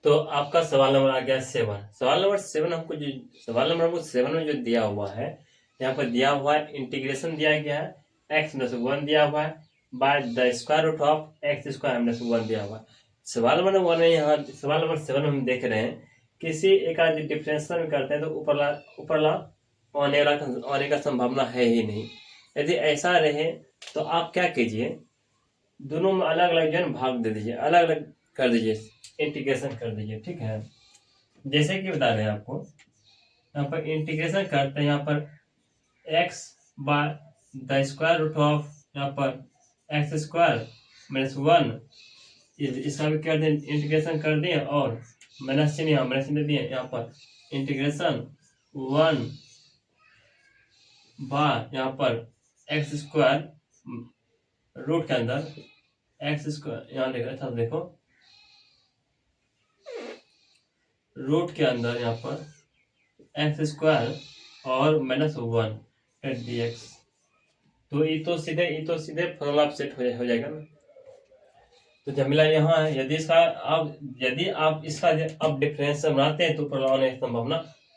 तो आपका सवाल नंबर आ गया 7। सवाल नंबर 7 हमको 7 में जो दिया हुआ है, यहाँ पर दिया हुआ है इंटीग्रेशन दिया गया है, x माइनस 1 दिया हुआ है by the square root of x square minus 1 दिया हुआ है। सवाल नंबर 1 में यहाँ सवाल नंबर 7 में हम देख रहे हैं किसी एक आदि डिफरेंशियल में करते हैं तो ऊपरला आने का संभावना है ही नहीं। यदि ऐसा रहे तो आप क्या कीजिए, दोनों में अलग अलग जो है भाग दे दीजिए, अलग अलग कर दीजिए, इंटीग्रेशन कर दीजिए। ठीक है, जैसे कि बता रहे हैं आपको, यहाँ पर इंटीग्रेशन करते हैं, यहाँ पर x by the square root of यहाँ पर एक्स स्क्वायर माइनस 1, इसका भी कर दें, इंटीग्रेशन कर दिए और माइनस चिन्ह यहाँ माइनस चिन्ह दिए, यहाँ पर इंटीग्रेशन 1 बाय यहाँ पर एक्स स्क्वायर रूट के अंदर एक्स स्क्वायर, यहाँ लिख रहा था देखो, रूट के अंदर यहाँ पर एक्स स्क्वायर और माइनस 1 डी एक्स। तो ये तो सीधे फॉर्मूला सेट हो जाएगा ना। तो जमीला यहाँ है, यदि आप इसका अब डिफरेंस बनाते हैं तो फॉर्मूला होने की संभावना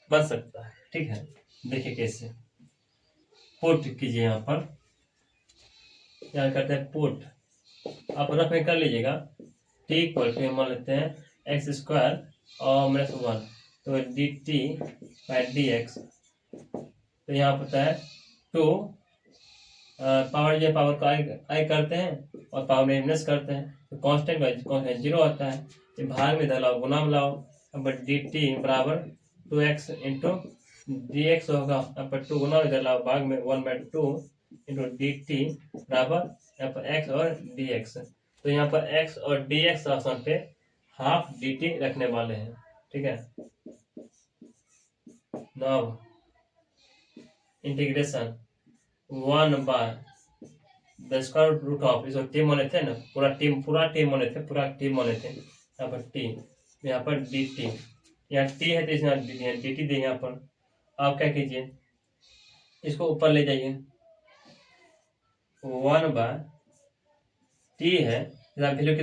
बन सकता है। ठीक है, देखिए कैसे पुट कीजिए, यहाँ पर क्या करते हैं पुट, आप रफ में कर लीजिएगा, टी इक्वल टू मान लेते हैं एक्स स्क्वायर और माइनस 1, तो D T by D x. तो यहाँ पता है 2 पावर को आई करते हैं और पावर में माइनस करते हैं, तो कांस्टेंट 0 आता है, तो भाग में इधर लाओ, गुना में लाओ, अब डी टी बराबर 2x इंटू डी एक्स होगा, यहाँ पर 2 गुना इधर लाओ, भाग में 1/2 इंटू डी टी बराबर यहाँ पर x और डी एक्स। तो यहाँ पर x और डी एक्स आसान पे हाफ डी टी रखने वाले हैं। ठीक है, now integration 1 by the square root of, इसको टी माने थे ना, पूरा टी माने थे, यहाँ पर टी, यहाँ पर डी टी, यहाँ टी है तो इसमें डी टी दे, यहाँ पर आप क्या कीजिए, इसको ऊपर ले जाइए, 1 बाय टी है, इसका वैल्यू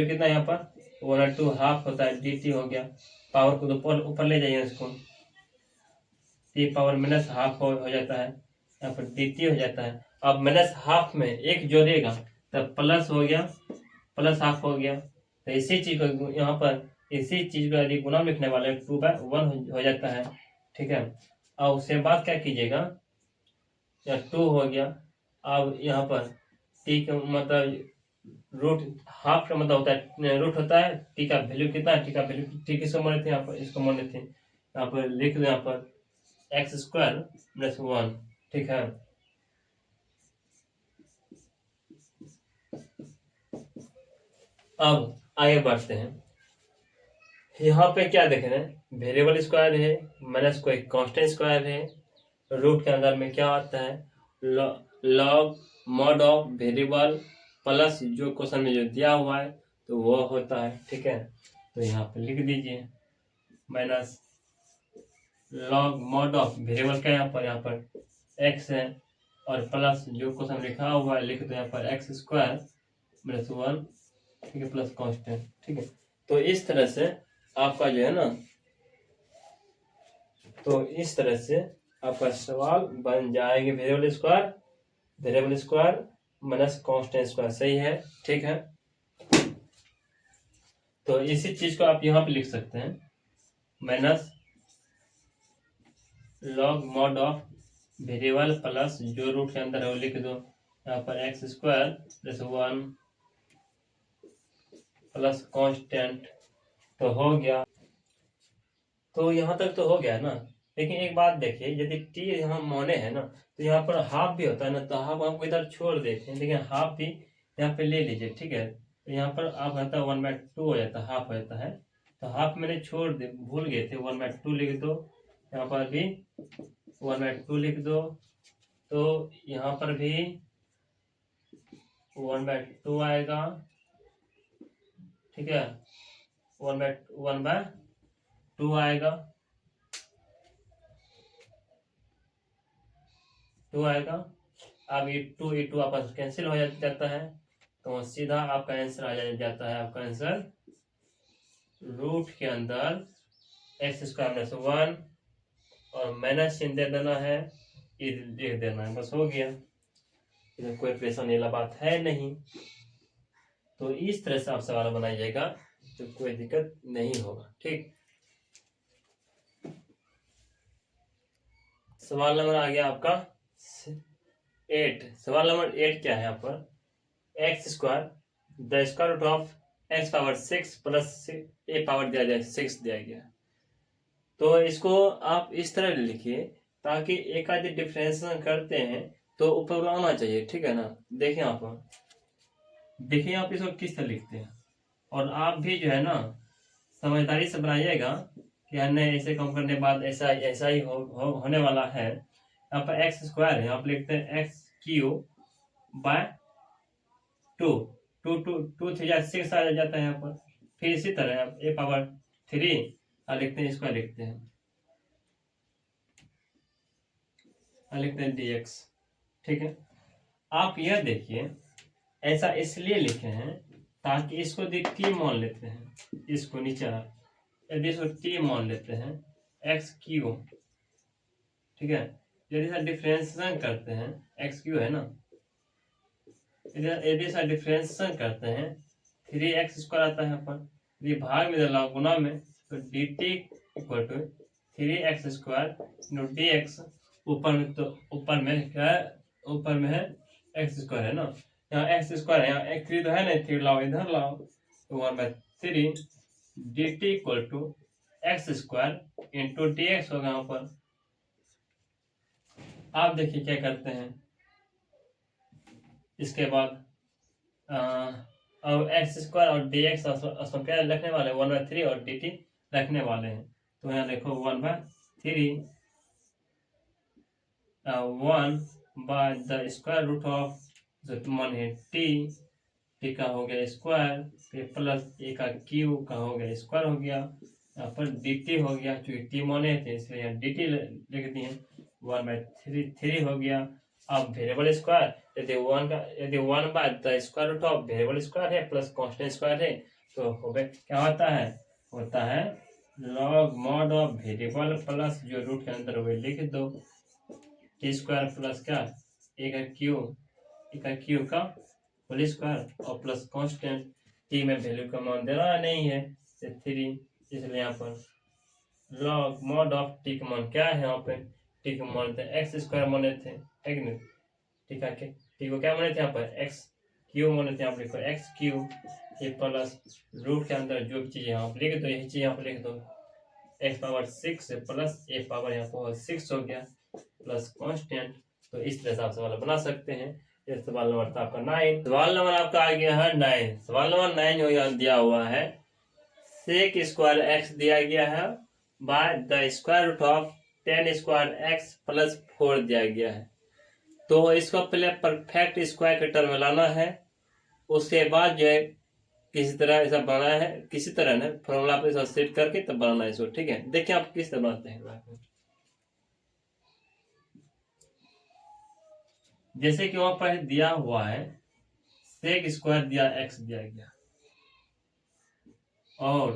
कितना यहाँ पर 1/2 हाफ होता है, डी टी हो गया, पावर को तो ऊपर ले जाइए, इसको टी पावर माइनस हाफ हो जाता है, यहाँ पर डी टी हो जाता है। अब माइनस हाफ में एक जोड़िएगा तब प्लस हो गया, प्लस हाफ हो गया, तो इसी चीज को यहाँ पर इसी चीज को यदि गुना लिखने वाले 2/1 हो जाता है। ठीक है, और उसके बाद क्या कीजिएगा, या 2 हो गया, अब यहाँ पर टी का मतलब रूट हाफ का मतलब होता है रूट होता है, टी का वैल्यू कितना है, टी किसको माने थे, यहाँ पर इसको माने थे, यहाँ पर लिख दो, यहाँ पर एक्स स्क्वायर प्लस 1। ठीक है, अब आगे बढ़ते हैं, यहाँ पे क्या देख रहे हैं, वेरिएबल स्क्वायर है माइनस कोई कांस्टेंट स्क्वायर है, रूट के अंदर में क्या आता है, log mod of variable plus जो क्वेश्चन में जो दिया हुआ है तो वो होता है। ठीक है, तो यहाँ पे लिख दीजिए minus log mod of variable का यहाँ पर x है और प्लस जो क्वेश्चन लिखा हुआ है लिख दो, यहाँ पर एक्स स्क्वायर माइनस 1, ठीक है, प्लस कांस्टेंट। ठीक है, तो इस तरह से आपका जो है ना, तो इस तरह से आपका सवाल बन जाएंगे, variable square minus constant square, सही है। ठीक है, तो इसी चीज को आप यहाँ पे लिख सकते हैं, minus log mod of variable plus जो रूट के अंदर है वो लिख दो, यहाँ पर x square plus 1 plus constant, तो हो गया। तो यहाँ तक तो हो गया ना, लेकिन एक बात देखिए, यदि टी यहाँ माने है ना तो यहाँ पर हाफ भी होता है ना, तो हाफ आपको इधर छोड़ देते हैं, लेकिन हाफ भी यहाँ पे ले लीजिए। ठीक है, तो यहाँ पर आप रहता है 1/2 हो जाता है, हाफ हो जाता है, तो हाफ मैंने छोड़ दे, भूल गए थे, 1/2 लिख दो, यहाँ पर भी 1/2 लिख दो, तो यहाँ पर भी 1/2 आएगा। ठीक है, 1/2 आएगा, 2 आएगा। अब ये 2 आपस कैंसिल हो जाता है, तो सीधा आपका आंसर आ जाता है, आपका आंसर रूट के अंदर एक्स स्क्वायर माइनस 1 और माइनस चिन्ह दे देना है, ये लिख देना है, बस हो गया। इसमें कोई परेशानी वाला बात है नहीं। तो इस तरह से आप सवाल बनाइएगा तो कोई दिक्कत नहीं होगा। ठीक, सवाल नंबर आ गया आपका 8। सवाल नंबर 8 क्या है यहाँ पर, x square the square root of x power 6 plus a power दिया जाए 6 दिया गया। तो इसको आप इस तरह लिखिए ताकि एक आधे डिफरेंशिएशन करते हैं तो ऊपर आना चाहिए। ठीक है ना, देखिए आप इसको किस तरह लिखते हैं, और आप भी जो है ना समझदारी से बनाइएगा कि हमने ऐसे काम करने के बाद ऐसा ही होने वाला है। यहाँ पर एक्स स्क्वायर है, आप लिखते हैं एक्स क्यू बाय 2 2 2 2 3 6 आ जाता है यहाँ पर। फिर इसी तरह आप ए पावर 3 लिखते हैं, इसको लिखते हैं dx। ठीक है, आप यह देखिए ऐसा इसलिए लिखे हैं ताकि इसको टी मान लेते हैं, इसको नीचे यदि इसको टी मान लेते हैं एक्स क्यू। ठीक है, यदि सर डिफरेंशिएशन करते हैं एक्स क्यू है ना, यदि सर डिफरेंशिएशन करते हैं 3x स्क्वायर आता है यहाँ पर, यदि भाग में डाला गुना में तो dt equal to 3x square dx। ऊपर में तो ऊपर में क्या है, ऊपर में है एक्स स्क्वायर है ना, यहाँ एक्स स्क्वायर है, यहाँ एक 3 तो है ना, 3 लाओ इधर लाओ तो 1/3 dt equal to x square into dx होगा। यहाँ पर आप देखिए क्या करते हैं, इसके बाद और एक्स स्क्वायर और dx क्या रखने वाले 1/3 और dt रखने वाले हैं। तो यहाँ देखो 1/3 1 द स्क्वायर रूट ऑफ जो मान है टी का हो गया स्क्वायर, फिर प्लस ए का क्यू का हो गया स्क्वायर हो गया, यहाँ पर dt हो गया, चूंकि टी माने थे इसलिए यहाँ dt लिख दिए 1/3 हो गया। अब वेरिएबल स्क्वायर यदि 1 by the square root of variable square है प्लस कांस्टेंट स्क्वायर है तो क्या होता है log mod of variable plus जो रूट के अंदर वो लिख दो टी स्क्वायर प्लस क्या ए का क्यू का होल स्क्वायर और प्लस कांस्टेंट टी में वैल्यू का मान देना नहीं है 3, इसलिए यहाँ पर लॉग मॉड ऑफ टी का मान क्या है, यहाँ पे टी को मानते हैं एक्स स्क्वायर माने थे, है कि नहीं। ठीक है, टी को क्या माने थे यहाँ पर एक्स क्यू माने थे, यहाँ पर लिखो एक्स क्यू ये प्लस रूट के अंदर जो भी चीज़ यहाँ पर लिख दो, यही चीज़ यहाँ पर लिख दो x power 6 plus a power यहाँ पर 6 हो गया प्लस कांस्टेंट। तो इस तरह से आप सवाल बना सकते हैं। ये सवाल नंबर था आपका 9। सवाल नंबर आपका आ गया है 9। सवाल नंबर 9 यहाँ दिया हुआ है सेक स्क्वायर एक्स दिया गया है by the square root of 10 square x plus 4 दिया गया है। तो इसको पहले परफेक्ट स्क्वायर के टर्म में लाना है, उसके बाद जो है किसी तरह ऐसा बनाना है, किसी तरह ना फॉर्मूला पे ऐसा सेट करके तब बनाना है इसको। ठीक है, देखिए आप किस तरह बनाते हैं। जैसे कि वहां पर दिया हुआ है सेक स्क्वायर दिया एक्स दिया गया और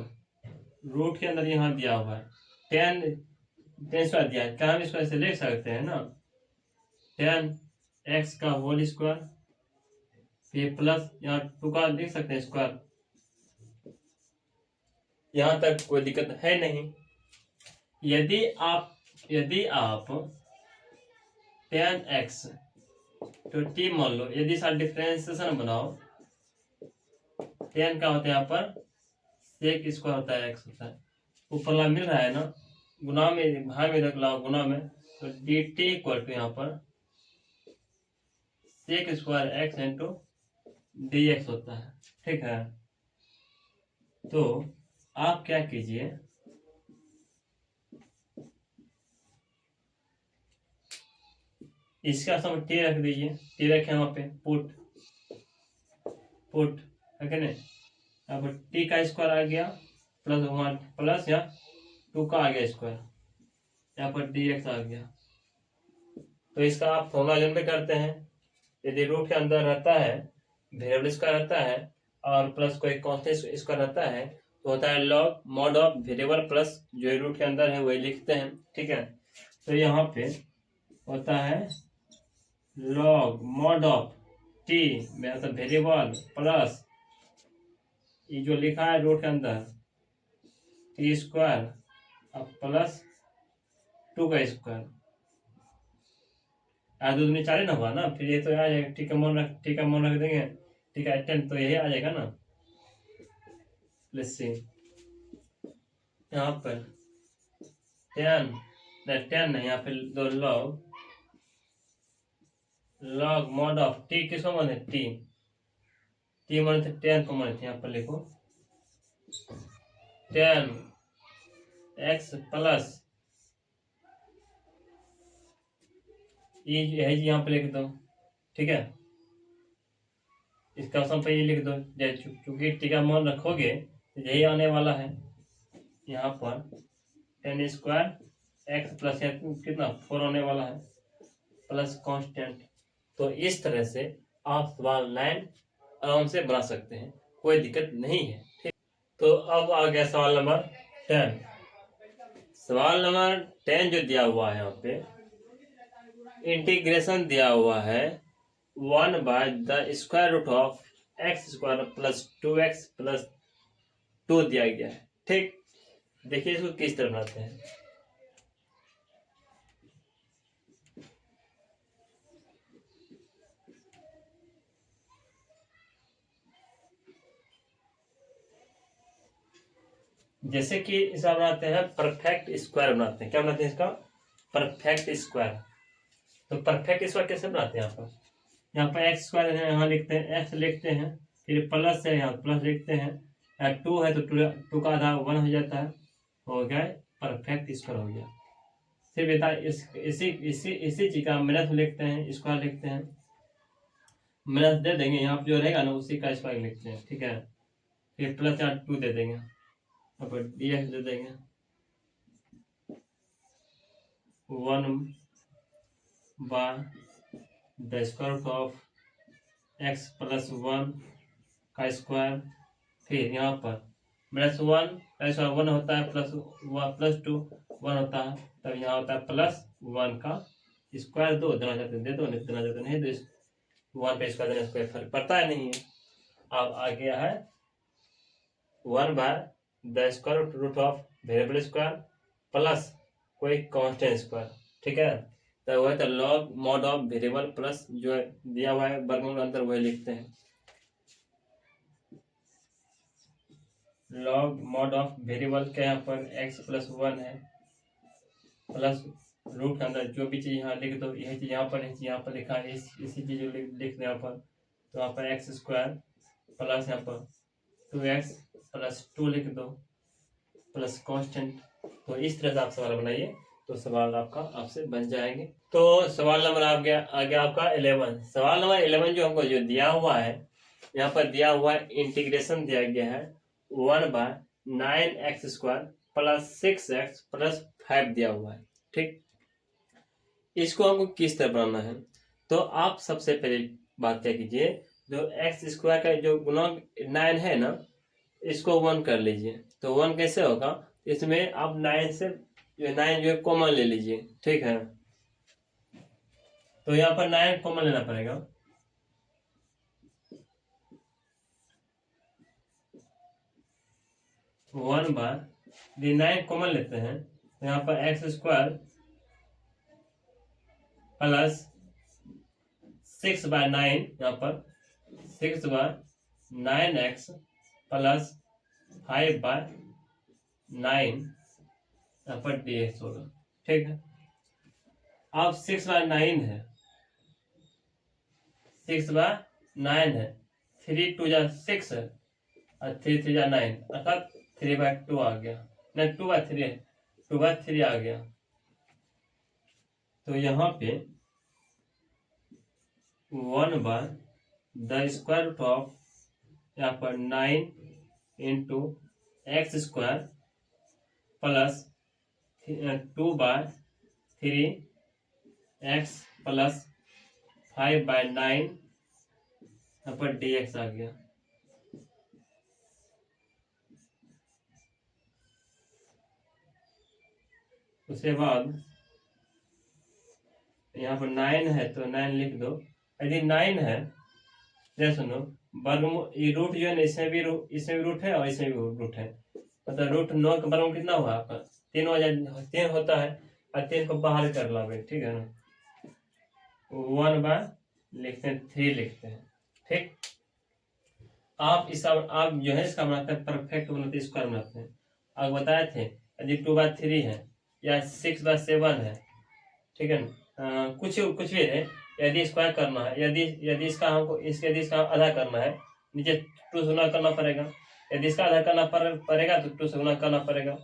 रूट के अंदर यहाँ दिया हुआ है 10 स्क्वायर दिया है, क्या हम इसको ऐसे लिख सकते हैं ना 10x का होल स्क्वायर फिर प्लस यहाँ 2 का लिख सकते हैं स्क्वायर, यहाँ तक कोई दिक्कत है नहीं। यदि आप 10x तो टी मान लो, यदि सारा डिफरेंशिएशन बनाओ 10 का होता है यहाँ पर सेक स्क्वायर होता है एक्स होता है, ऊपर मिल रहा है ना गुना में भाग में रख लो गुना में, तो डी टी इक्वल टू यहाँ पर sec square x into d x होता है। ठीक है, तो आप क्या कीजिए इसका समय टी रख दीजिए, टी रखे वहां पे पुट है कि नहीं। अब टी का स्क्वायर आ गया प्लस 1 प्लस या 2 का आ गया स्क्वायर, यहाँ पर डी एक्स आ गया। तो इसका आप फॉर्मूला जनरेट करते हैं, यदि रूट के अंदर रहता है वेरिएबल स्क्वायर रहता है और प्लस कोई कांस्टेंट स्क्वायर रहता है तो होता है log mod of variable plus जो रूट के अंदर है वही लिखते हैं, ठीक है। तो यहाँ पे होता है लॉग मॉड ऑफ टी मतलब वेरिएबल प्लस ये जो लिखा है रूट के अंदर टी स्क्वायर अब प्लस 2 का स्क्वायर आज दूध में 4 ना हुआ ना, फिर ये तो आ जाएगा टी का मान रख देंगे, ठीक है 10 तो यही आ जाएगा ना। लेट्स सी यहाँ पर 10 नहीं, यहाँ पे दो लॉग मॉड ऑफ टी किसको माने टी माने थे 10 को माने थे, यहाँ पर लिखो 10 एक्स प्लस ये है यहाँ पे लिख दो, ठीक है। इसका ऑप्शन पे ये लिख दो, चूंकि टी का मान रखोगे तो यही आने वाला है। यहाँ पर 10 स्क्वायर एक्स प्लस कितना 4 होने वाला है प्लस कांस्टेंट। तो इस तरह से आप सवाल 9 आराम से बना सकते हैं, कोई दिक्कत नहीं है, ठीक। तो अब आ गया सवाल नंबर 10। सवाल नंबर 10 जो दिया हुआ है यहाँ पे इंटीग्रेशन दिया हुआ है 1 by the square root of x square plus 2x plus 2 दिया गया है, ठीक। देखिए इसको किस तरह बनाते हैं। जैसे कि इसका बनाते हैं परफेक्ट स्क्वायर बनाते हैं। क्या बनाते हैं इसका परफेक्ट स्क्वायर। तो परफेक्ट स्क्वायर कैसे बनाते हैं यहाँ पर एक्स स्क्वायर है, यहाँ लिखते हैं एक्स लिखते हैं, फिर प्लस है यहाँ प्लस लिखते हैं, 2 है तो 2 का आधा 1 हो जाता है, हो गया परफेक्ट स्क्वायर हो गया। फिर बेटा इसी चीज का माइनस लिखते हैं, स्क्वायर लिखते हैं, माइनस दे देंगे यहाँ पे जो रहेगा ना उसी का स्क्वायर लिखते हैं, ठीक है। फिर प्लस 2 दे देंगे, अब dx दे देंगे 1 by the square root of x plus 1 का स्क्वायर। फिर यहाँ पर -1 का स्क्वायर 1 होता है, प्लस 2 1 होता है, तब यहाँ होता है +1 का स्क्वायर। दो देना चाहते दे दो, नहीं देना चाहते नहीं दो, 1 का स्क्वायर देने से कोई फर्क पड़ता है नहीं है। अब आ गया है 1 by the square root of variable square plus कोई कांस्टेंट स्क्वायर, ठीक है। तो वह तो log mod of variable plus जो दिया हुआ है वर्गमूल अंदर वही लिखते हैं, लॉग मॉड ऑफ वेरिएबल के यहाँ पर x प्लस 1 है प्लस रूट के अंदर जो भी चीज यहाँ लिख दो, यही चीज यहाँ पर लिखा है, इसी चीज लिख दो यहाँ पर। तो यहाँ पर एक्स स्क्वायर प्लस यहाँ पर 2x प्लस 2 लिख दो प्लस कांस्टेंट। तो इस तरह से आप सवाल बनाइए तो सवाल आपका आपसे बन जाएंगे। तो सवाल नंबर आ गया आपका 11। सवाल नंबर 11 जो हमको जो दिया हुआ है यहाँ पर दिया हुआ है इंटीग्रेशन दिया गया है 1 bye 9x square plus 6x plus 5 दिया हुआ है, ठीक। इसको हमको किस तरह बनाना है, तो आप सबसे पहले बात क्या कीजिए, जो एक्स स्क्वायर का जो गुणक 9 है ना इसको 1 कर लीजिए। तो 1 कैसे होगा, इसमें आप 9 से जो 9 जो है कॉमन ले लीजिए, ठीक है। तो यहाँ पर 9 कॉमन लेना पड़ेगा, वन बाय 9 कॉमन लेते हैं तो यहाँ पर एक्स स्क्वायर प्लस 6 बाय 9 यहाँ पर 6 बाय 9x प्लस 5 बाय 9 यहाँ पर dx होगा, ठीक है। अब 6 बाय 9 है, 6 बाय 9 है, 3 2 जा 6 है और 3 3 जा 9 अर्थात 3 बाय 2 आ गया, नहीं 2 बाय 3 है, 2 बाय 3 आ गया। तो यहाँ पे 1 by the square root of यहाँ पर 9 into x square plus 2 by 3 x plus 5 by 9 यहाँ पर dx आ गया। उसके बाद यहाँ पर 9 है तो 9 लिख दो। यदि 9 है तो सुनो, वर्गमूल ये रूट जो है ना, इसमें भी रूट है और इसमें भी रूट है। मतलब रूट 9 का वर्गमूल कितना हुआ आपका 3 हो जाए, 3 होता है और 3 को बाहर कर लावे, ठीक है ना। 1 लिखते हैं 3 लिखते हैं, ठीक। आप जो है इसका बनाते हैं परफेक्ट बनाते हैं, स्क्वायर बनाते हैं। आप बताए थे यदि 2/3 है या 6/7 है, ठीक है ना, कुछ भी है, यदि स्क्वायर करना है, यदि इसका हमको यदि इसका आधा करना है, नीचे 2 से गुना करना पड़ेगा। यदि इसका आधा करना पड़ेगा तो 2 से गुना करना पड़ेगा,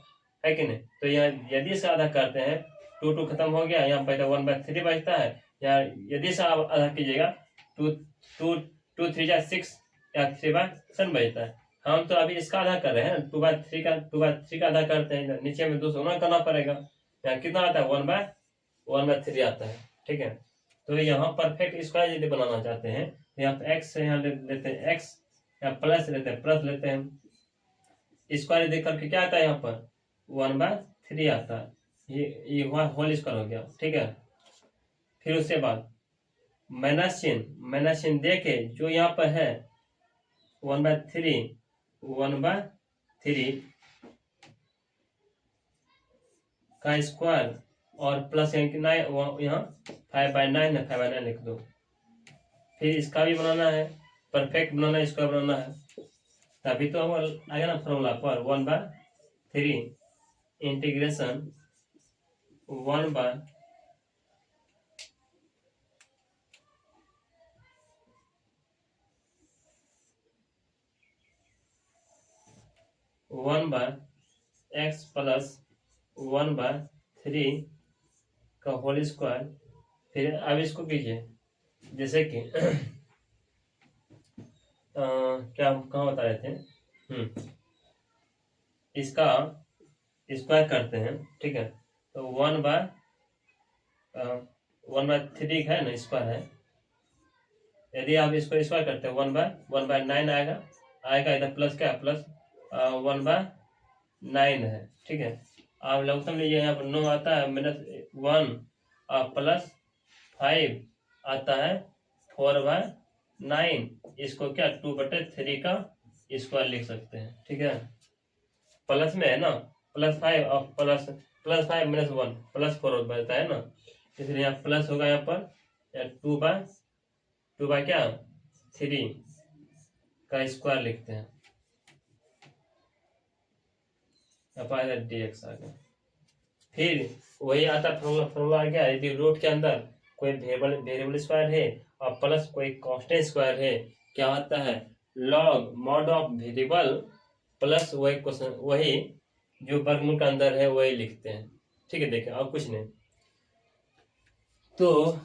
है कि नहीं। तो यहाँ यदि इसका आधा करते हैं 2 खत्म हो गया, यहाँ पर 1/3 बचता है। या यदि इसका आधा कीजिएगा 2×3=6 या 3/7 बचता है। हम तो अभी इसका आधा कर रहे हैं, 2/3 का आधा करते हैं, नीचे में 2 से गुना करना पड़ेगा। यहाँ कितना आता है 1/3 आता है, ठीक है। तो यहाँ परफेक्ट स्क्वायर यदि बनाना चाहते हैं, यहाँ पे एक्स यहाँ लेते हैं एक्स, या प्लस लेते हैं प्लस लेते हैं। स्क्वायर देख करके क्या आता है यहाँ पर 1/3 आता है। ये होल स्क्वायर हो गया, ठीक है। फिर उसके बाद माइनस चिन्ह दे के जो यहाँ पर है 1/3 का स्क्वायर और प्लस यहाँ 5/9 है, 5/9 लिख दो। फिर इसका भी बनाना है, परफेक्ट बनाना है, इसका बनाना है, तभी तो हम आगे ना फॉर्मूला पर 1/3 इंटीग्रेशन 1/, x प्लस 1/3 का होल स्क्वायर। फिर अब इसको कीजिए, जैसे कि क्या हम कहाँ बता रहे थे, इसका स्क्वायर करते हैं, ठीक है। तो 1/3 है ना स्क्वायर है। यदि आप इसको स्क्वायर करते हैं 1/9 आएगा इधर प्लस क्या प्लस 1/9 है, ठीक है। आप लघुत्तम लीजिए, यहाँ पर 9 आता है -1 प्लस 5 आता है 4/9। इसको क्या 2/3 का स्क्वायर लिख सकते हैं, ठीक है। प्लस में है ना, +5 और +5 -1 +4 बचता है ना, इसलिए यहाँ प्लस होगा यहाँ पर 2/3 का स्क्वायर लिखते हैं, dx आ गया। फिर वही आता फॉर्मूला आ गया, यदि रूट के अंदर कोई वेरिएबल स्क्वायर है और प्लस कोई कांस्टेंट स्क्वायर है, क्या आता है log mod of variable plus वही जो वर्गमूल के अंदर है वही लिखते हैं, ठीक है। देखिए और कुछ नहीं। तो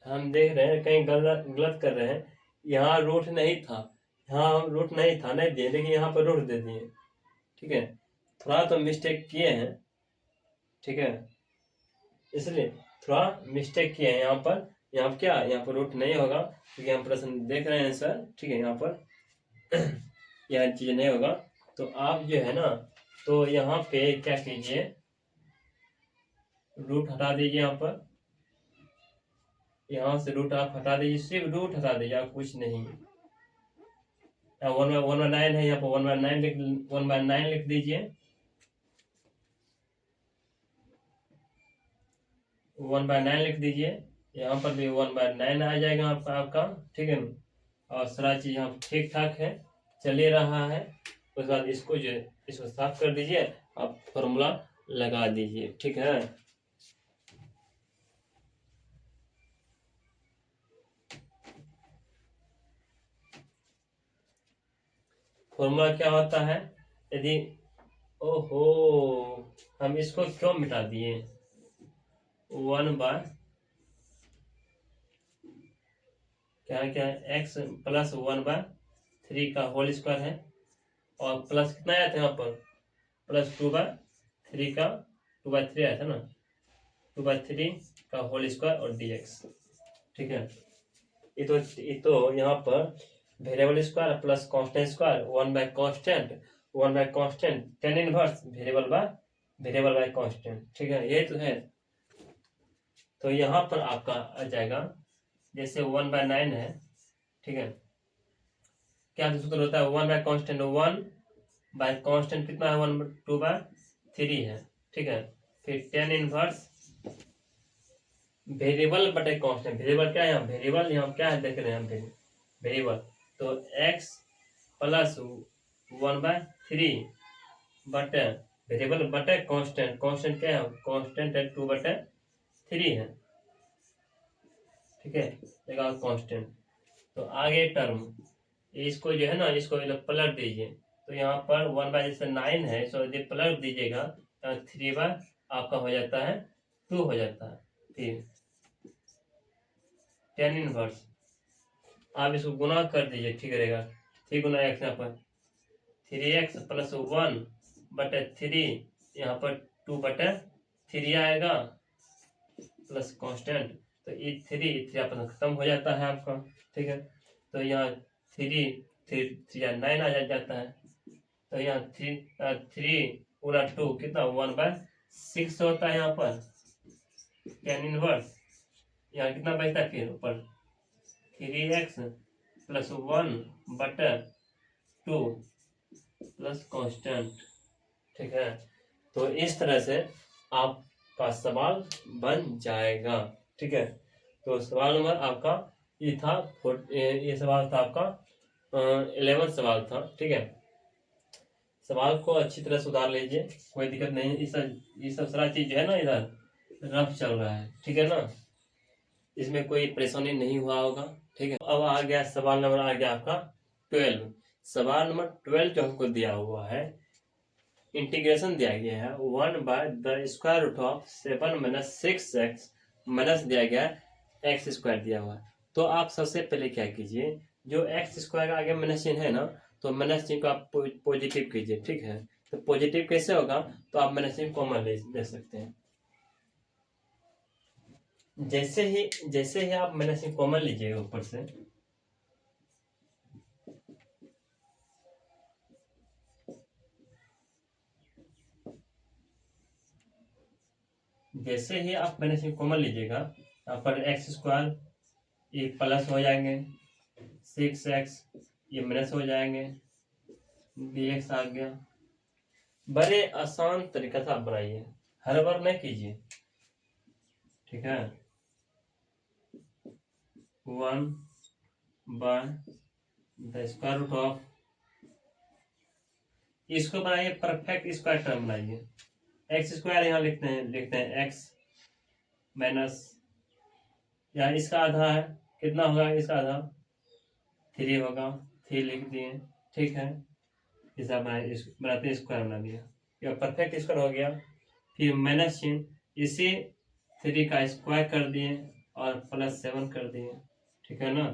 हम देख रहे हैं कहीं गलत कर रहे हैं, यहाँ रूट नहीं था, यहाँ हम रूट नहीं था नहीं दिए, लेकिन यहाँ पर रूट दे दिए, ठीक है। थोड़ा तो मिस्टेक किए हैं, ठीक है, इसलिए थोड़ा मिस्टेक किए हैं यहाँ पर। यहाँ पर रूट नहीं होगा, क्योंकि हम प्रश्न देख रहे हैं सर, ठीक है। यहाँ पर यह चीज नहीं होगा, तो आप जो है ना, तो यहाँ पे क्या कीजिए, रूट हटा दीजिए, यहाँ से रूट आप हटा दीजिए, सिर्फ रूट हटा दीजिए, आप कुछ नहीं। 1/9 है, यहाँ पर 1/9 लिख दीजिए, 1/9 लिख दीजिए। यहाँ पर भी 1/9 आ जाएगा आपका, ठीक है। और सारा चीज यहाँ ठीक ठाक है, चले रहा है। उसके बाद इसको साफ कर दीजिए, आप फॉर्मूला लगा दीजिए, ठीक है। फॉर्मूला क्या होता है, यदि ओहो हम इसको क्यों मिटा दिए, 1 क्या है x प्लस 1/3 का होल स्क्वायर है, और प्लस कितना आया था यहाँ पर प्लस 2/3 का 2/3 आया था ना, 2/3 का होल स्क्वायर और dx, ठीक है। ये तो यहाँ पर variable square plus constant square 1/कांस्टेंट tan inverse variable by constant, ठीक है, ये तो है। तो यहाँ पर आपका आ जाएगा जैसे 1/9 है, ठीक है, क्या सूत्र होता है 1/कांस्टेंट 1/कांस्टेंट कितना है 2/3 है, ठीक है। फिर tan इनवर्स वेरिएबल बटे कांस्टेंट, वेरिएबल क्या है यहाँ, वेरिएबल यहाँ क्या है देख रहे हैं हम, वेरिएबल तो x प्लस 1/3 बटे वेरिएबल बटे कांस्टेंट, कांस्टेंट क्या है, कांस्टेंट है 2/3 है, ठीक है, देखा कांस्टेंट। तो आगे टर्म इसको जो है ना, इसको पलट दीजिए, तो यहाँ पर 1/9 है, सो यदि पलट दीजिएगा तो 3 आपका हो जाता है 2 हो जाता है। फिर tan इनवर्स आप इसको गुना कर दीजिए, ठीक रहेगा, 3 गुना x यहाँ पर 3x प्लस 1/3 यहाँ पर 2/3 आएगा प्लस कांस्टेंट, तो ये 3 आपका खत्म हो जाता है आपका, ठीक है। तो यहाँ 3 9 आ जाता है, तो यहाँ 3 गुना 2 कितना 1/6 होता है यहाँ पर tan इनवर्स, यहाँ कितना बचता है फिर ऊपर 3x प्लस 1/2 प्लस कांस्टेंट, ठीक है। तो इस तरह से आपका सवाल बन जाएगा, ठीक है। तो सवाल नंबर आपका ये था, ये सवाल था आपका 11 सवाल था, ठीक है। सवाल को अच्छी तरह सुधार लीजिए, कोई दिक्कत नहीं, ये सब सारा चीज जो है ना इधर रफ चल रहा है, ठीक है ना, इसमें कोई परेशानी नहीं हुआ होगा, ठीक है। अब आ गया सवाल नंबर आ गया आपका 12। सवाल नंबर 12 जो हमको दिया हुआ है, इंटीग्रेशन दिया गया है 1/√7 - 6x माइनस दिया गया है x² दिया हुआ है। तो आप सबसे पहले क्या कीजिए, जो x² का आगे माइनस चिन्ह है ना, तो माइनस चिन्ह को आप पॉजिटिव कीजिए, ठीक है। तो पॉजिटिव कैसे होगा, तो आप माइनस चिन्ह कॉमन ले सकते हैं। जैसे ही आप माइनस चिन्ह कॉमन लीजिएगा ऊपर से, जैसे ही आप माइनस चिन्ह कॉमन लीजिएगा, यहाँ पर x² ये प्लस हो जाएंगे, 6x ये माइनस हो जाएंगे, dx आ गया। बड़े आसान तरीका से आप बनाइए, हर बार नहीं कीजिए, ठीक है। 1/√, इसको बनाइए परफेक्ट स्क्वायर टर्म बनाइए, x² यहाँ लिखते हैं x माइनस, यहाँ इसका आधा है, कितना होगा इसका आधा 3 होगा, 3 लिख दिए, ठीक है। इसे बनाते स्क्वायर बना दिया, यह परफेक्ट स्क्वायर हो गया। फिर माइनस चिन्ह, इसे 3 का स्क्वायर कर दिए और प्लस 7 कर दिए, ठीक है ना।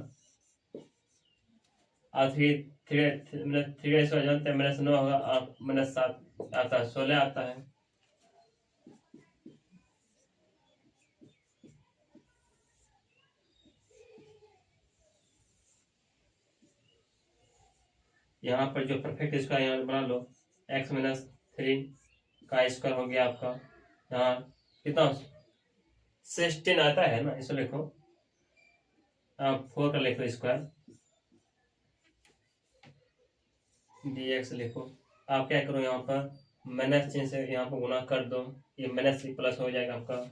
और फिर 3 का जानते हैं -9 होगा और -7 आता है, 16 आता है। यहाँ पर जो परफेक्ट स्क्वायर यहाँ बना लो, x - 3 का स्क्वायर हो गया आपका, यहाँ कितना 16 आता है ना, इसको लिखो, आप 4 का लिखो स्क्वायर, dx लिखो। आप क्या करो, यहाँ पर माइनस चिन्ह से यहाँ पर गुना कर दो, ये माइनस प्लस हो जाएगा आपका,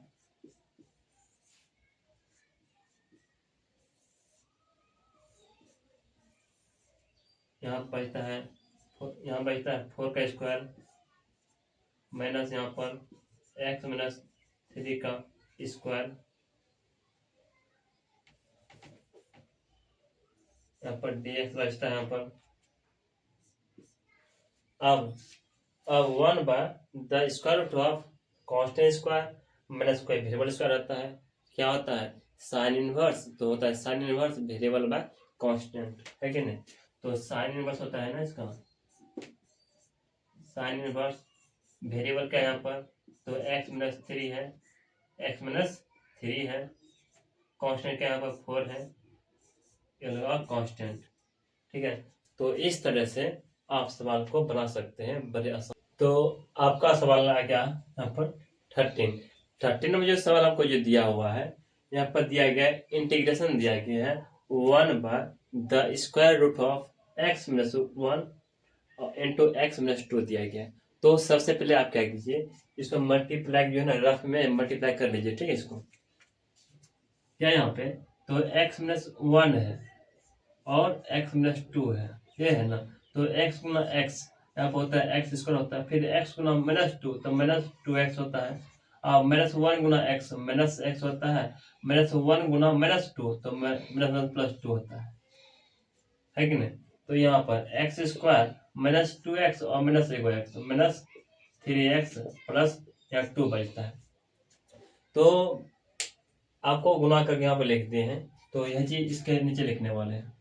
यहाँ बचता है 4 का स्क्वायर माइनस यहाँ पर x - 3 का स्क्वायर, यहाँ पर dx बचता है यहाँ पर। अब 1/√, कांस्टेंट स्क्वायर माइनस कोई वेरिएबल स्क्वायर रहता है, क्या होता है साइन इनवर्स, तो होता है sine inverse variable by constant, है कि नहीं। तो साइन इनवर्स होता है ना इसका, साइन इनवर्स वेरिएबल क्या है यहाँ पर, तो x - 3 है, x - 3 है, कांस्टेंट क्या यहाँ पर 4 है, ये लगा कांस्टेंट। ठीक है, तो इस तरह से आप सवाल को बना सकते हैं बड़े आसान। तो आपका सवाल आ गया यहाँ पर 13 में जो सवाल आपको जो दिया हुआ है, यहाँ पर दिया गया है इंटीग्रेशन दिया गया है 1/√(x-1) इंटू x-2 दिया गया है। तो सबसे पहले आप क्या कीजिए, इसको मल्टीप्लाई जो है ना रफ में मल्टीप्लाई कर लीजिए। ठीक है, इसको क्या यहाँ पे तो x-1 है और x-2 है, ये है ना। तो x गुना x यहाँ पर होता है x² होता है, फिर x गुना -2 तो -2x होता है, और -1 गुना x -x होता है, -1 गुना -2 तो -1 + 2 होता है कि नहीं। तो यहाँ पर x² -2x और -1x -3x प्लस या 2 बचता है। तो आपको गुना करके यहाँ पर लिख दिए हैं, तो यह चीज इसके नीचे लिखने वाले हैं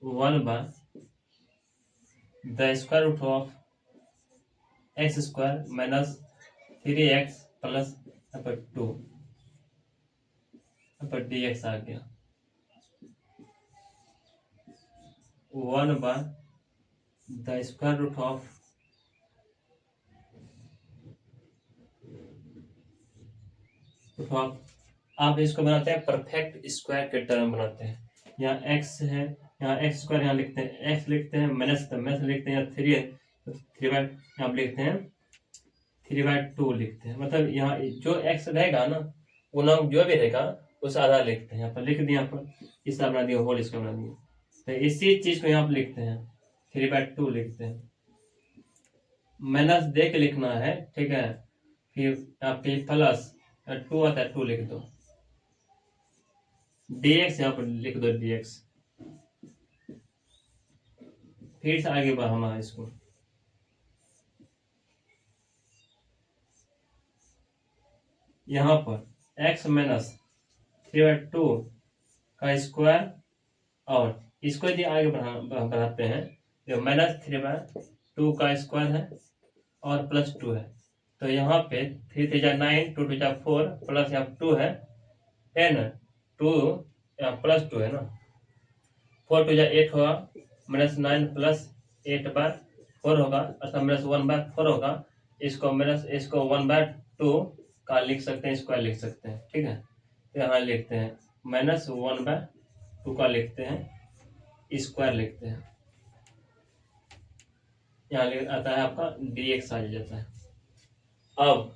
1/(x² - 3x प्लस 2) dx आ गया 1/((x²) आप इसको बनाते हैं परफेक्ट स्क्वायर के टर्म बनाते हैं। यहाँ x है, यहाँ x² यहाँ लिखते हैं, x लिखते हैं माइनस लिखते हैं, 3 है तो 3/, आप लिखते हैं 3/2 लिखते हैं। मतलब यहाँ जो x रहेगा ना वो नाम जो भी रहेगा उसे आधा लिखते हैं। यहाँ पर लिख दिया, यहाँ पर इस बना दिया, होल इसका बना दिया, तो इसी चीज को यहाँ पर लिखते हैं 3/2 लिखते हैं, माइनस दे के लिखना है। ठीक है, फिर यहाँ पे प्लस 2 आता है, 2 लिख दो, dx यहाँ पर लिख दो dx। फिर से आगे बढ़ाना है इसको, यहाँ पर x - 3/2 का स्क्वायर, और इसको यदि आगे बढ़ाते हैं जो -3/2 का स्क्वायर है और प्लस 2 है, तो यहाँ पे 3 3 9 2 2 4 प्लस यहाँ 2 है 10, 2 यहाँ प्लस 2 है ना, 4 2 8 होगा, -9 प्लस 8/4 होगा, अर्थात -1/4 होगा। इसको 1/2 का लिख सकते हैं, स्क्वायर लिख सकते हैं। ठीक है, तो यहाँ लिखते हैं -1/2 का लिखते हैं, स्क्वायर लिखते हैं, यहाँ आता है आपका dx आ जाता है। अब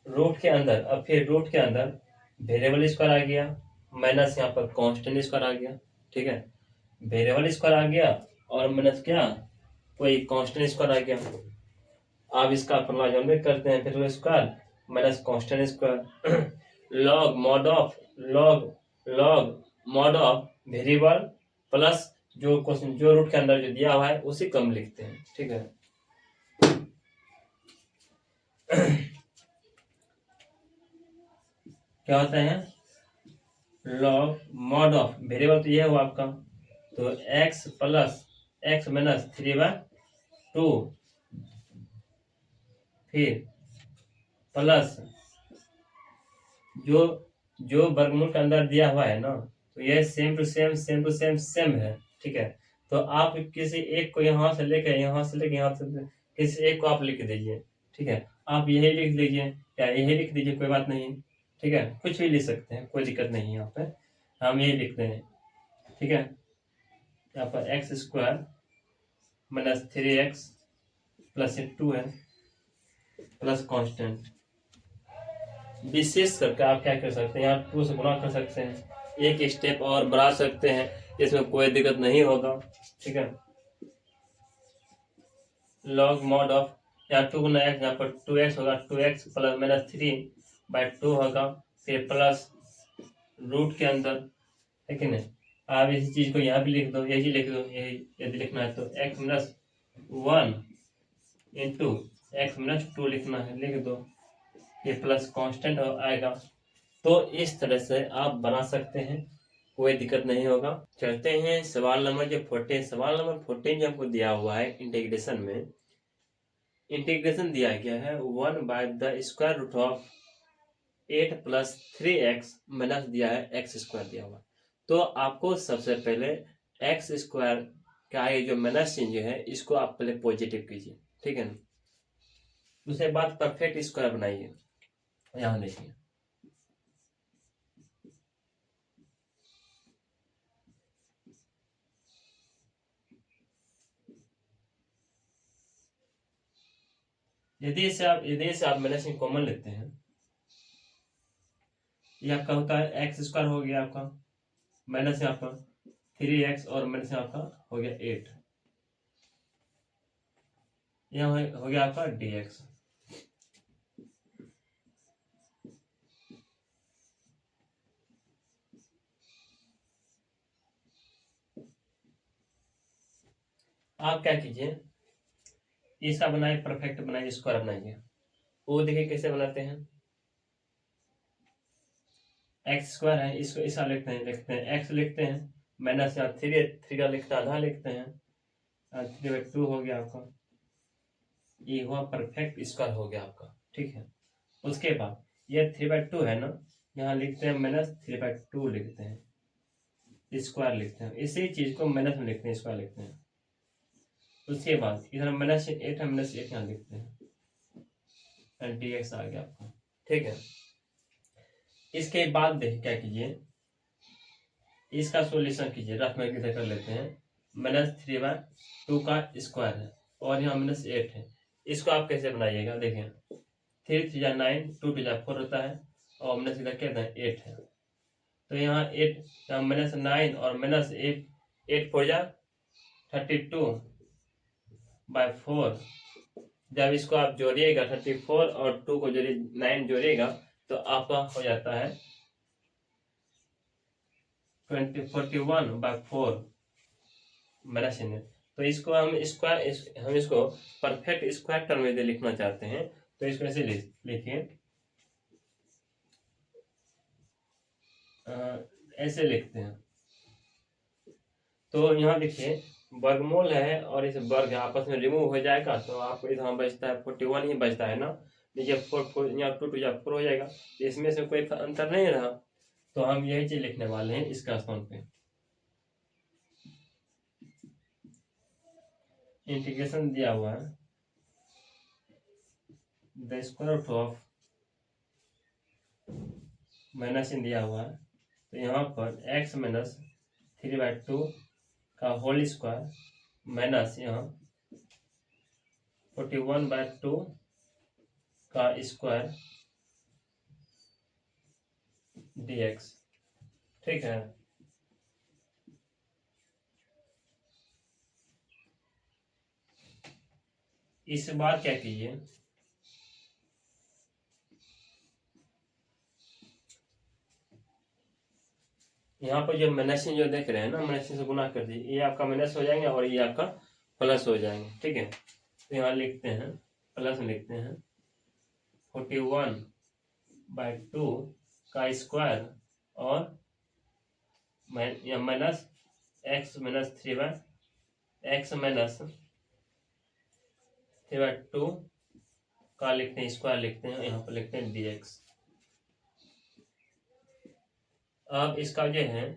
रूट के अंदर, फिर रूट के अंदर वेरिएबल स्क्वायर आ गया, माइनस यहाँ पर कांस्टेंट स्क्वायर आ गया। ठीक है, वेरिएबल स्क्वायर आ गया और माइनस क्या कोई कांस्टेंट स्क्वायर आ गया। आप इसका फॉर्मूला जनरेट करते हैं, फिर square minus constant square log mod of variable plus जो क्वेश्चन जो रूट के अंदर जो दिया हुआ है उसी कम लिखते हैं। ठीक है, क्या होता है लॉग मॉड ऑफ वेरिएबल, तो ये हुआ आपका, तो x प्लस x माइनस 3/2 फिर प्लस जो वर्गमूल के अंदर दिया हुआ है ना, तो ये सेम टू सेम है। ठीक है, तो आप किसी एक को यहाँ से लेकर यहाँ से किसी एक को आप लिख दीजिए। ठीक है, आप यही लिख लीजिए या यही लिख दीजिए, कोई बात नहीं। ठीक है, कुछ भी लिख सकते हैं, कोई दिक्कत नहीं है, यहाँ पे हम यही लिखते हैं। ठीक है, यहाँ पर x² - 3x प्लस 2 है प्लस कांस्टेंट। विशेष करके आप क्या कर सकते हैं, यहाँ 2 से गुणा कर सकते हैं, एक स्टेप और बढ़ा सकते हैं, इसमें कोई दिक्कत नहीं होगा। ठीक है, लॉग मॉड ऑफ यहाँ 2 गुना x, यहाँ पर 2x होगा, 2x प्लस -3/2 होगा, फिर प्लस रूट के अंदर है कि नहीं। आप इसी चीज को यहाँ भी लिख दो, यही लिख दो, यही यदि लिखना है तो x-1 इंटू x-2 लिखना है, लिख दो, ये प्लस कांस्टेंट आएगा। तो इस तरह से आप बना सकते हैं, कोई दिक्कत नहीं होगा। चलते हैं सवाल नंबर जो 14, सवाल नंबर 14 जो हमको दिया हुआ है इंटीग्रेशन में, इंटीग्रेशन दिया गया है 1/(√) 8 प्लस 3x माइनस दिया है एक्स स्क्वायर दिया हुआ। तो आपको सबसे पहले एक्स स्क्वायर का ये जो माइनस चिन्ह जो है इसको आप पहले पॉजिटिव कीजिए, ठीक है ना। उसके बाद परफेक्ट स्क्वायर बनाइए। यहाँ देखिए, यदि से आप माइनस चिन्ह कॉमन लेते हैं, ये आपका होता है एक्स स्क्वायर हो गया आपका, माइनस यहाँ पर 3x और माइनस यहाँ आपका हो गया 8, यहाँ हो गया आपका dx। आप क्या कीजिए, इसका बनाए परफेक्ट बनाइए, स्क्वायर बनाइए। वो देखिए कैसे बनाते हैं। एक्स स्क्वायर है, इसको ऐसा लिखते हैं एक्स लिखते हैं, माइनस यहाँ थ्री का लिखता आधा लिखते हैं, 3/2 हो गया आपका, ये हुआ परफेक्ट स्क्वायर हो गया आपका, ठीक है। उसके बाद ये 3/2 है ना, यहाँ लिखते हैं माइनस 3/2 लिखते हैं, स्क्वायर लिखते हैं, इसी चीज को माइनस में लिखते हैं, स्क्वायर लिखते हैं। उसके बाद इधर माइनस 8 है, माइनस 8 यहाँ लिखते हैं, dx आ गया आपका, ठीक है। इसके बाद देखिए क्या कीजिए, इसका सॉल्यूशन कीजिए, रफ में किधर कर लेते हैं, -3/2 का स्क्वायर है और यहाँ -8 है, इसको आप कैसे बनाइएगा देखें, 3 3 9, 2 2 4 होता है और माइनस इधर क्या है 8 है, तो यहाँ 8 यहाँ -9 और -8, 8 4 32/4। जब इसको आप जोड़िएगा 34 और 2 को जोड़िए 9 जोड़िएगा तो आपका हो जाता है 41/4 माइनस चिन्ह। तो इसको हम इसको परफेक्ट स्क्वायर टर्म में लिखना चाहते हैं, तो इसको ऐसे लिखिए, ऐसे लिखते हैं। तो यहाँ देखिए वर्गमूल है और इस वर्ग आपस में रिमूव हो जाएगा, तो आपको इधर बचता है 41 ही बचता है ना, देखिए 4 यहाँ 2 2 4 हो जाएगा, तो इसमें से कोई अंतर नहीं रहा, तो हम यही चीज लिखने वाले हैं इसका स्थान पे। इंटीग्रेशन दिया हुआ है the square root of minus in दिया हुआ है, तो यहाँ पर x माइनस 3/2 का होल स्क्वायर माइनस यहाँ 41/2 का स्क्वायर dx, ठीक है। इस बार क्या कीजिए, यहाँ पर जो माइनस जो देख रहे हैं ना, माइनस से गुना कर दीजिए, ये आपका माइनस हो जाएंगे और ये आपका प्लस हो जाएंगे, ठीक है। तो यहाँ लिखते हैं, प्लस लिखते हैं 41/2 का स्क्वायर और माइनस x माइनस 3/2 का लिखते हैं, स्क्वायर लिखते हैं, यहाँ पर लिखते हैं dx। अब इसका जो है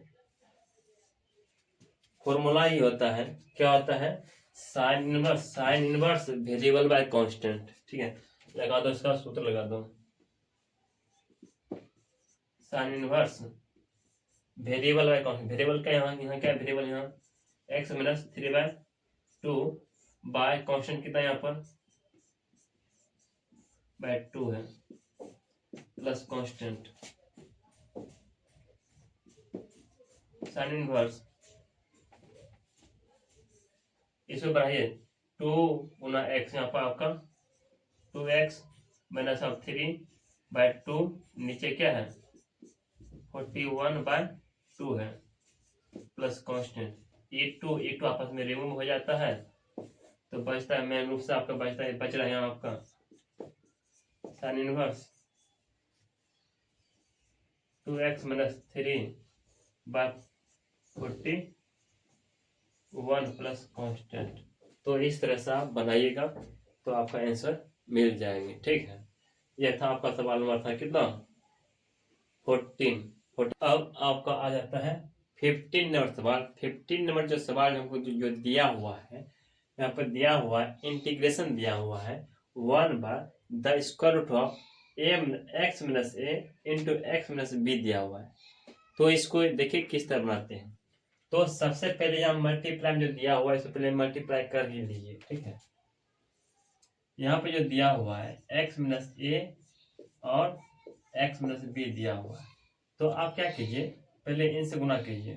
फॉर्मूला ही होता है, क्या होता है, sine inverse variable by constant, ठीक है। लगा दो, इसका सूत्र लगा दो, sine inverse variable by constant, variable का यहाँ क्या वेरिएबल, यहाँ x माइनस 3/2 बाय कांस्टेंट कितना यहाँ पर /2 है प्लस कांस्टेंट, साइन इनवर्स, इसको बढ़ाइए 2 गुना x, यहाँ पर आपका 2x माइनस ऑफ 3/2, नीचे क्या है 41/2 है प्लस कांस्टेंट, ये टू आपस में रिमूव हो जाता है, तो बचता है मेन रूप से आपका बचता है, बच रहा है यहाँ आपका sine inverse 2x minus 3/41 plus constant. तो इस तरह से आप बनाइएगा तो आपका आंसर मिल जाएंगे, ठीक है। यह था आपका सवाल नंबर था कितना 14। अब आपका आ जाता है 15 नंबर सवाल। 15 नंबर जो सवाल हमको जो दिया हुआ है, यहाँ पर दिया हुआ है इंटीग्रेशन दिया हुआ है 1/√ऑफ x माइनस ए इंटू एक्स माइनस बी दिया हुआ है। तो इसको देखिए किस तरह बनाते हैं। तो सबसे पहले यहाँ मल्टीप्लाई जो दिया हुआ है इससे पहले मल्टीप्लाई कर ही लीजिए, ठीक है। यहाँ पे जो दिया हुआ है x माइनस ए और x माइनस बी दिया हुआ है, तो आप क्या कीजिए, पहले इनसे गुना कीजिए,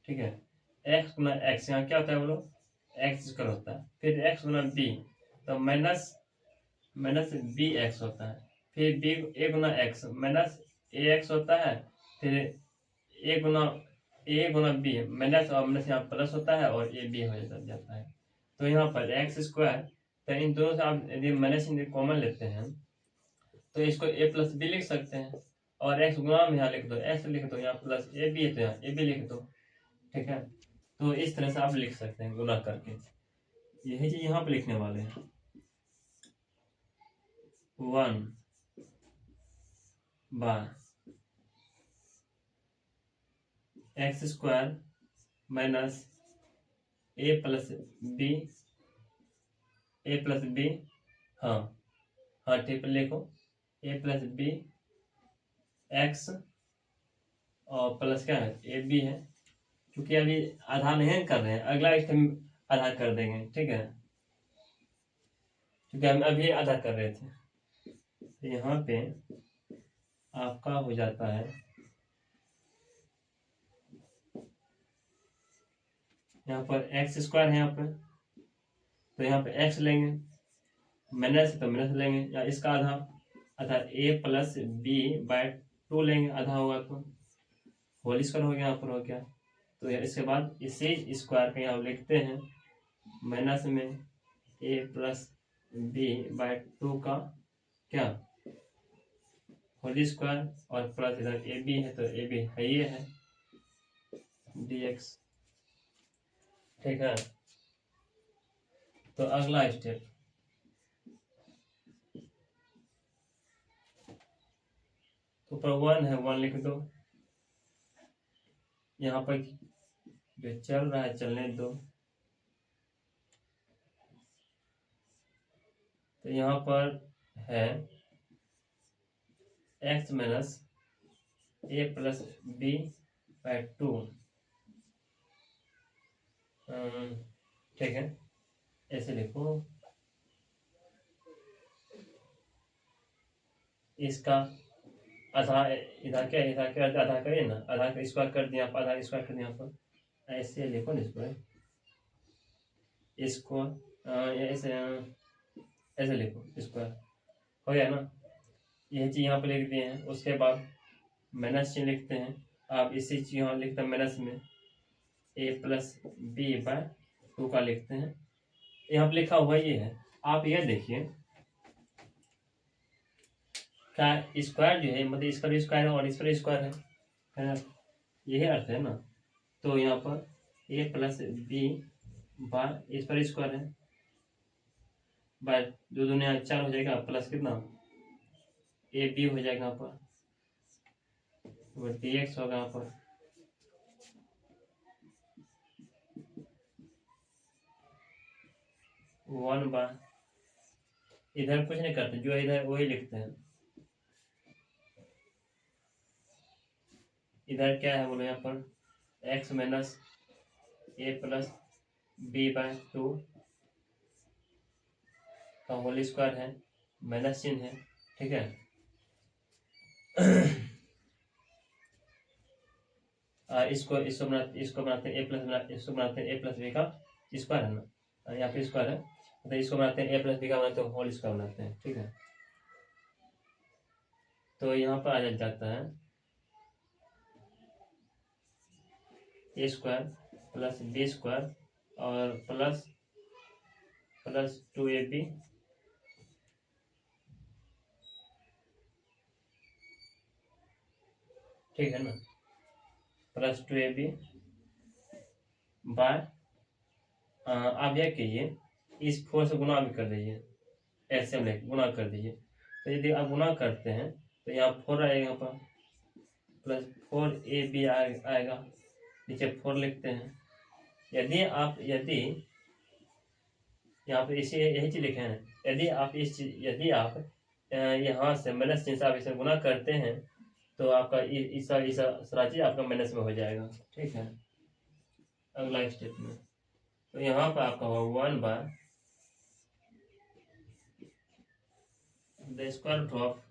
ठीक है। x गुना एक्स यहाँ क्या होता है बोलो, एक्स स्क्वायर होता है, फिर x गुना बी तो माइनस बी एक्स होता है, फिर बी ए गुना एक्स माइनस ए एक्स होता है, फिर ए गुना बी माइनस और माइनस यहाँ प्लस होता है और ए बी हो जाता है। तो यहाँ पर एक्स स्क्वायर, तो इन दोनों से आप यदि माइनस कॉमन लेते हैं तो इसको ए प्लस बी लिख सकते हैं, और एक्स गुना में यहाँ लिख दो, एक्स लिख दो, यहाँ प्लस ए बी है तो यहाँ ए बी लिख दो, ठीक है। तो इस तरह से आप लिख सकते हैं गुना करके। यही चीज यहाँ पे लिखने वाले हैं 1 बाय एक्स स्क्वायर माइनस ए प्लस बी, हाँ ठीक है, लिखो ए प्लस बी एक्स और प्लस क्या है ए बी है, क्योंकि अभी आधा नहीं कर रहे हैं, अगला स्टेप आधा कर देंगे, ठीक है, क्योंकि हम अभी आधा कर रहे थे। तो यहाँ पे आपका हो जाता है, यहाँ पर एक्स स्क्वायर है यहाँ पर, तो यहाँ पे एक्स लेंगे, माइनस तो माइनस लेंगे, या इसका आधा ए प्लस बी बाय 2 लेंगे, आधा होगा तो होल स्क्वायर हो गया, यहाँ पर हो गया। तो इसके बाद इसी स्क्वायर का यहाँ लिखते हैं माइनस में ए प्लस बी बाय 2 का क्या होल स्क्वायर, और प्लस इधर ए बी है तो ए बी है ये है dx, ठीक है। तो अगला स्टेप, तो ऊपर 1 है, 1 लिख दो, यहाँ पर जो चल रहा है चलने दो, तो यहाँ पर है x माइनस ए प्लस बी बाय 2, ठीक है, ऐसे लिखो। इसका आधा इधर क्या आधा करिए ना, आधा का स्क्वायर कर दिया, आधा स्क्वायर कर दिया पर, ऐसे लिखो ना इसको ऐसे लिखो स्क्वायर, हो गया ना। यह चीज यहाँ पर लिख दिए हैं, उसके बाद माइनस चिन्ह लिखते हैं, आप इसी चीज यहाँ लिखते हैं माइनस में ए प्लस बी बाय 2 का लिखते हैं। यहाँ पर लिखा हुआ ये है, आप यह देखिए क्या स्क्वायर जो है, मतलब इसका भी स्क्वायर है और इस पर स्क्वायर है ना, यही अर्थ है ना। तो यहाँ पर ए प्लस बी बाय इस पर स्क्वायर है, बाय 2 दूनी 4 हो जाएगा, प्लस कितना ए बी हो जाएगा, यहाँ पर dx होगा, यहाँ पर वन बाय, इधर कुछ नहीं करते, जो इधर वही लिखते हैं। इधर क्या है बोलो, यहाँ पर x माइनस ए प्लस बी बाय 2 का होल स्क्वायर है, माइनस चिन्ह है, ठीक है। इसको बनाते हैं इसको बनाते हैं ए प्लस बी का स्क्वायर है ना, यहाँ पे स्क्वायर है, तो इसको बनाते हैं ए प्लस बी का बनाते हैं होल स्क्वायर बनाते हैं, ठीक है। तो यहाँ पर आ जाता है ए स्क्वायर प्लस बी स्क्वायर और प्लस 2ab, ठीक है ना, प्लस 2ab बाय, आप यह कीजिए इस 4 से गुना भी कर दीजिए, ऐसे में गुना कर दीजिए। तो यदि आप गुना करते हैं तो यहाँ 4 आएगा, यहाँ पर प्लस 4ab आएगा, नीचे 4 लिखते हैं। यदि यहाँ पे इसी यही चीज लिखे हैं, यदि आप यहाँ से माइनस चिन्ह से आप इसे गुना करते हैं तो आपका इस राशि आपका माइनस में हो जाएगा। ठीक है, अगला स्टेप में तो यहाँ पर आपका होगा 1 by the square root of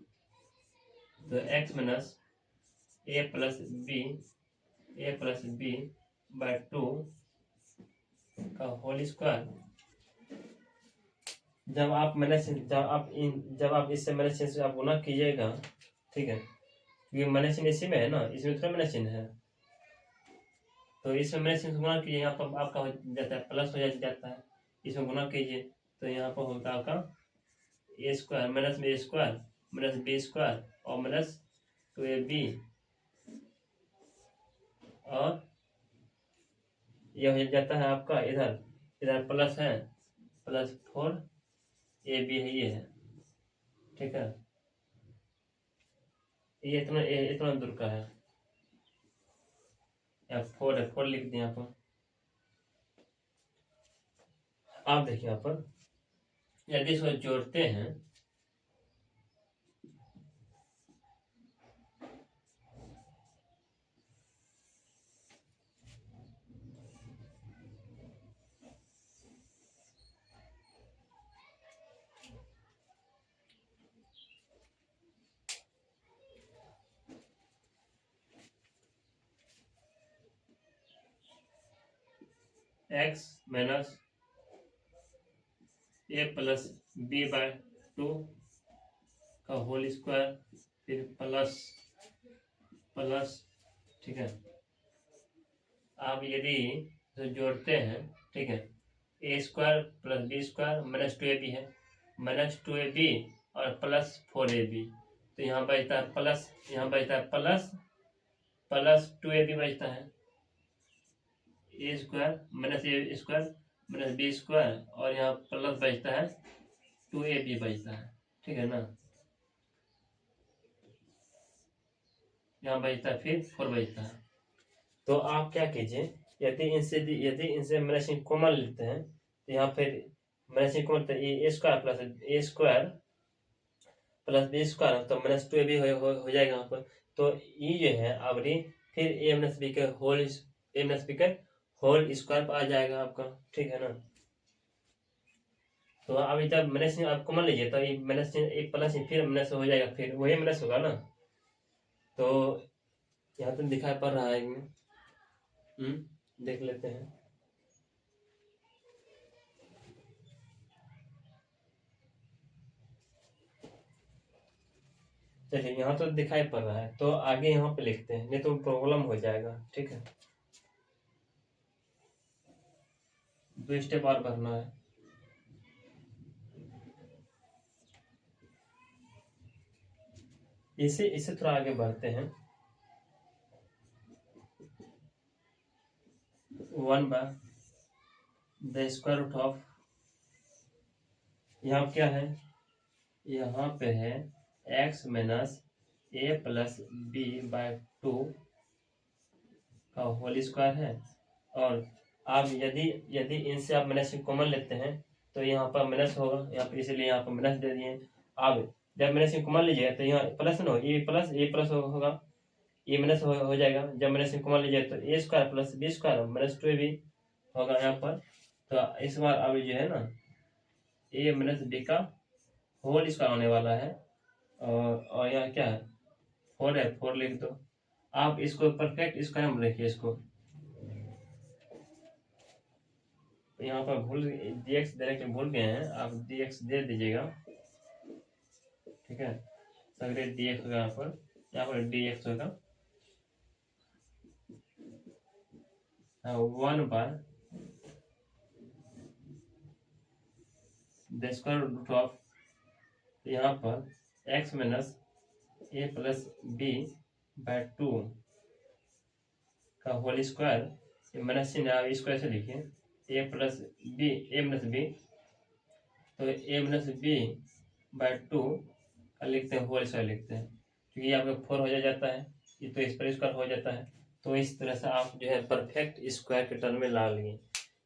the x minus a plus b by 2 का होल स्क्वायर। जब आप इससे माइनस चिन्ह से आप गुना कीजिएगा, ठीक है, क्योंकि माइनस चिन्ह इसी में है ना, इसमें थोड़ा माइनस चिन्ह है, तो इसमें माइनस चिन्ह से गुना कीजिए, यहाँ पर आपका हो जाता है प्लस हो जाता है, इसमें गुना कीजिए तो यहाँ पर होता है आपका A square minus B square minus B square और माइनस 2ab, और यह हो जाता है आपका इधर प्लस है, प्लस 4ab है, ये है। ठीक है, ये इतना दूर का है, या 4 है, 4 लिख दिए यहाँ पर। आप देखिए यहाँ पर यदि इसको जोड़ते हैं x minus a plus b by 2 का होल स्क्वायर, फिर प्लस, ठीक है। आप यदि तो जोड़ते हैं, ठीक है, a square plus b square minus 2ab है, माइनस 2ab और प्लस 4ab, तो यहाँ बचता है प्लस, यहाँ बचता है प्लस 2ab बचता है, ए स्क्वायर माइनस ए स्क्वायर माइनस बी स्क्वायर, और यहाँ प्लस बचता है 2ab बचता है। ठीक है ना, यहाँ बचता है फिर 4 बचता है। तो आप क्या कीजिए, यदि इनसे माइनस कॉमन लेते हैं तो यहाँ फिर minus common A square plus A square plus B square, तो माइनस 2ab हो जाएगा यहाँ पर। तो ये जो है आवरी फिर ए माइनस बी के होल स्क्वायर पर आ जाएगा आपका। ठीक है ना, तो अभी जब माइनस आप कॉमन लीजिए तो ये माइनस एक प्लस फिर माइनस हो जाएगा, फिर वही माइनस होगा ना। तो यहाँ तो दिखाई पड़ रहा है इनमें, देख लेते हैं। चलिए, यहाँ तो दिखाई पड़ रहा है, तो आगे यहाँ पे लिखते हैं, नहीं तो प्रॉब्लम हो जाएगा। ठीक है, 2 स्टेप और भरना है। इसे थोड़ा आगे बढ़ते हैं। 1 by the square root of, यहाँ क्या है, यहाँ पे है x minus a plus b by 2 का होल स्क्वायर है। और आप यदि इनसे आप माइनस कॉमन लेते हैं तो यहाँ पर माइनस होगा, यहाँ पर इसलिए यहाँ पर माइनस दे दिए। अब जब माइनस कॉमन लीजिएगा तो यहाँ प्लस ना हो, ये प्लस होगा, ये माइनस हो जाएगा। जब माइनस कॉमन लीजिए तो A square plus B square minus 2ab होगा यहाँ पर। तो इस बार अब जो है ना ए माइनस बी का होल स्क्वायर आने वाला है, और यहाँ क्या है 4 है, 4 लिख दो। आप इसको परफेक्ट स्क्वायर में लिखिए इसको, तो यहाँ पर dx देने के भूल गए हैं, आप dx दे दीजिएगा। ठीक है, सगरे dx होगा, यहाँ पर dx होगा 1 by the square root of, यहाँ पर x minus a plus b by 2 का होल स्क्वायर, माइनस चिन्ह आप स्क्वायर से लिखिए, a माइनस b, तो a माइनस b बाय 2 का लिखते हैं, होल स्क्वायर लिखते हैं, क्योंकि यहाँ पे 4 हो जाता है, ये तो इस पर स्क्वायर हो जाता है। तो इस तरह से आप जो है परफेक्ट स्क्वायर के टर्म में ला लिए।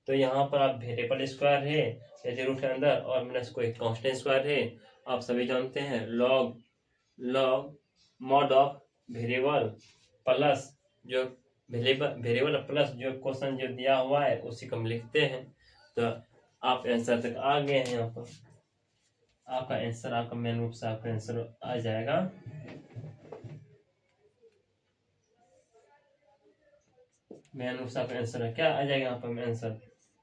तो यहाँ पर आप वेरिएबल स्क्वायर है यदि रूट के अंदर और माइनस कोई कांस्टेंट स्क्वायर है, आप सभी जानते हैं log log mod of variable plus जो वेरिएबल प्लस जो क्वेश्चन जो दिया हुआ है उसी को हम लिखते हैं। तो आप आंसर तक आ गए हैं। यहाँ पर आपका आंसर, आपका मेन रूप से आपका आंसर आ जाएगा। मेन रूप से आपका आंसर है, क्या आ जाएगा यहाँ पर आंसर?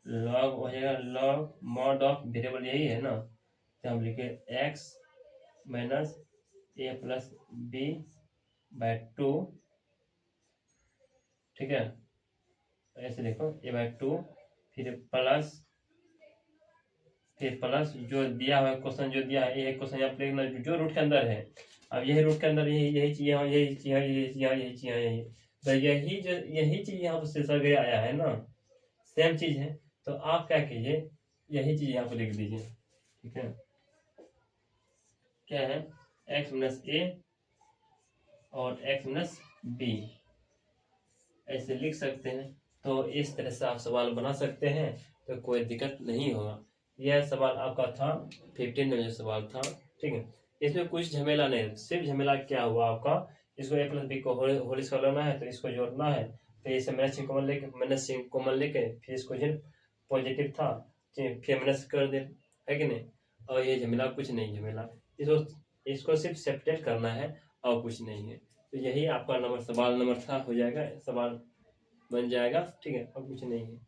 लॉग हो जाएगा, लॉग मॉड ऑफ वेरिएबल यही है ना, तो हम लिखे एक्स माइनस ए प्लस बी बाय 2, ठीक है। ऐसे देखो ए बाय 2 फिर प्लस जो दिया हुआ है क्वेश्चन जो दिया है, ये क्वेश्चन यहाँ पे लिखना जो रूट के अंदर है। अब यही रूट के अंदर यही चीज यहाँ, यही चीज यहाँ, यही चीज यहाँ, यही चीज यहाँ, यही तो यही चीज यहाँ पर शेषा गया आया है ना, सेम चीज है। तो आप क्या कीजिए, यही चीज यहाँ पर लिख दीजिए, ठीक है। क्या है? एक्स माइनस ए और एक्स माइनस बी ऐसे लिख सकते हैं। तो इस तरह से आप सवाल बना सकते हैं, तो कोई दिक्कत नहीं होगा। यह सवाल आपका था 15 नंबर सवाल था, ठीक है। इसमें कुछ झमेला नहीं, सिर्फ झमेला क्या हुआ आपका, इसको ए प्लस बी को होल स्क्वायर लेना है तो इसको जोड़ना है। तो इसे माइनस चिन्ह कॉमन लेके फिर इसको जो पॉजिटिव था फिर माइनस कर दे, है कि नहीं। और ये झमेला कुछ नहीं, झमेला इसको सिर्फ सेपरेट करना है और कुछ नहीं है। तो यही आपका नंबर सवाल नंबर था हो जाएगा, सवाल बन जाएगा, ठीक है। और कुछ नहीं है।